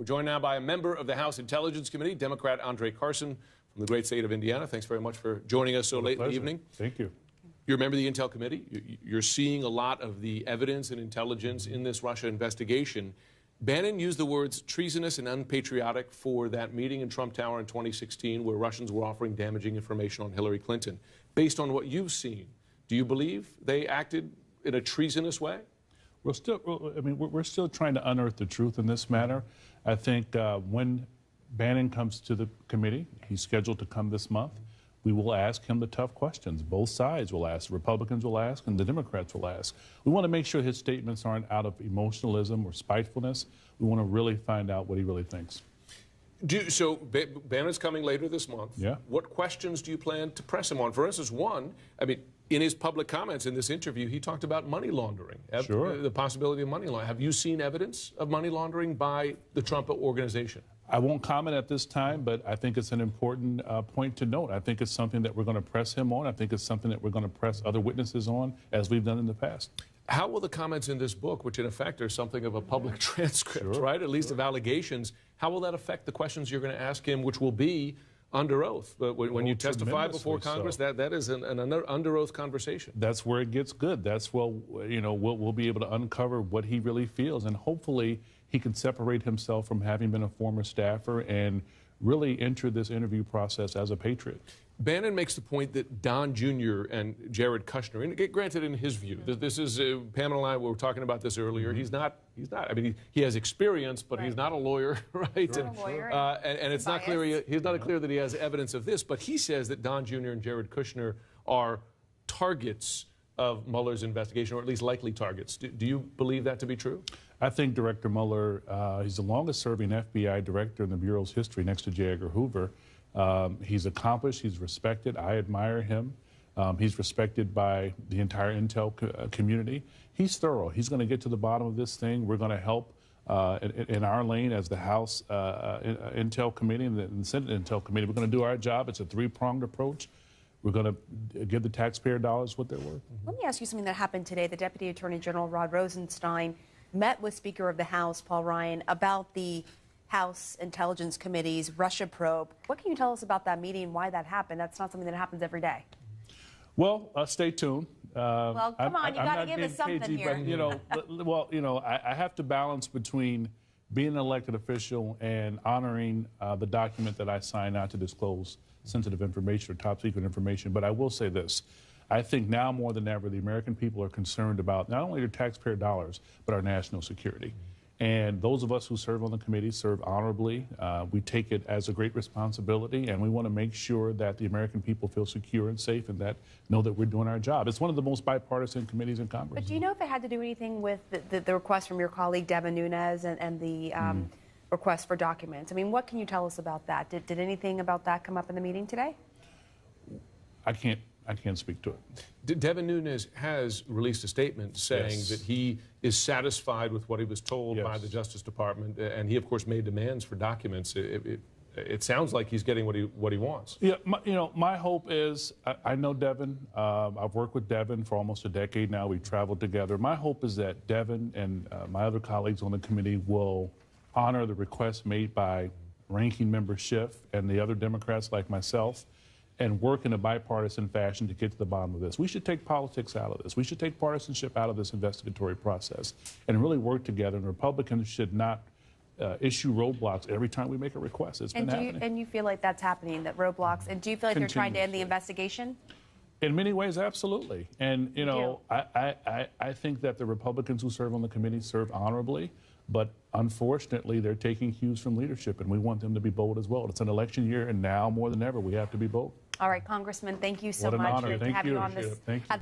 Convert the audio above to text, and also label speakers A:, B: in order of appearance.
A: We're joined now by a member of the House Intelligence Committee, Democrat André Carson from the great state of Indiana. Thanks very much for joining us so late in the evening.
B: Thank you.
A: You're a member of the Intel Committee. You're seeing a lot of the evidence and intelligence in this Russia investigation. Bannon used the words treasonous and unpatriotic for that meeting in Trump Tower in 2016 where Russians were offering damaging information on Hillary Clinton. Based on what you've seen, do you believe they acted in a treasonous way?
B: We're still trying to unearth the truth in this matter. I think when Bannon comes to the committee, he's scheduled to come this month, we will ask him the tough questions. Both sides will ask. Republicans will ask and the Democrats will ask. We want to make sure his statements aren't out of emotionalism or spitefulness. We want to really find out what he really thinks.
A: So Bannon's coming later this month.
B: Yeah.
A: What questions do you plan to press him on? For instance, one, in his public comments in this interview, he talked about money laundering.
B: Sure.
A: The possibility of money laundering. Have you seen evidence of money laundering by the Trump organization?
B: I won't comment at this time, but I think it's an important point to note. I think it's something that we're going to press him on. I think it's something that we're going to press other witnesses on, as we've done in the past.
A: How will the comments in this book, which in effect are something of a public transcript,
B: Sure.
A: right, at least of allegations, how will that affect the questions you're going to ask him, which will be under oath? But when you testify before Congress,
B: so.
A: that is an under oath conversation.
B: That's where it gets good. That's where, we'll be able to uncover what he really feels, and hopefully he can separate himself from having been a former staffer and really enter this interview process as a patriot.
A: Bannon makes the point that Don Jr. and Jared Kushner, and granted in his view, this is, Pamela and I were talking about this earlier, he's not, he has experience, but he's not a lawyer, right?
C: Sure. Lawyer
A: and it's not clear, he's not clear that he has evidence of this, but he says that Don Jr. and Jared Kushner are targets of Mueller's investigation, or at least likely targets. Do you believe that to be true?
B: I think Director Mueller, he's the longest-serving FBI director in the Bureau's history next to J. Edgar Hoover. He's accomplished, he's respected, I admire him. He's respected by the entire Intel community. He's thorough. He's going to get to the bottom of this thing. We're going to help in our lane as the House Intel Committee and the Senate Intel Committee. We're going to do our job. It's a three-pronged approach. We're going to give the taxpayer dollars what they're worth.
C: Let me ask you something that happened today. The Deputy Attorney General, Rod Rosenstein, met with Speaker of the House, Paul Ryan, about the House Intelligence Committee's Russia probe. What can you tell us about that meeting, why that happened? That's not something that happens every day.
B: Well, stay tuned.
C: Well, come on, you got to give us something here.
B: But, I have to balance between being an elected official and honoring the document that I signed not to disclose sensitive information or top secret information. But I will say this. I think now more than ever, the American people are concerned about not only their taxpayer dollars, but our national security. And those of us who serve on the committee serve honorably. We take it as a great responsibility, and we want to make sure that the American people feel secure and safe and that know that we're doing our job. It's one of the most bipartisan committees in Congress.
C: But do you know if it had to do anything with the request from your colleague, Devin Nunes, and the request for documents? What can you tell us about that? Did anything about that come up in the meeting today?
B: I can't speak to it.
A: Devin Nunes has released a statement saying that he is satisfied with what he was told by the Justice Department, and he, of course, made demands for documents. It sounds like he's getting what he wants.
B: Yeah, my hope is, I know Devin. I've worked with Devin for almost a decade now. We've traveled together. My hope is that Devin and my other colleagues on the committee will honor the request made by Ranking Member Schiff and the other Democrats like myself, and work in a bipartisan fashion to get to the bottom of this. We should take politics out of this. We should take partisanship out of this investigatory process and really work together. And Republicans should not issue roadblocks every time we make a request. It's been happening.
C: And you feel like that's happening, that roadblocks? And do you feel like they're trying to end the investigation?
B: In many ways, absolutely. And, I think that the Republicans who serve on the committee serve honorably. But unfortunately, they're taking cues from leadership, and we want them to be bold as well. It's an election year, and now more than ever, we have to be bold.
C: All right, Congressman, thank you so much.
B: What an honor.
C: Great to have you on this.
B: Thank you.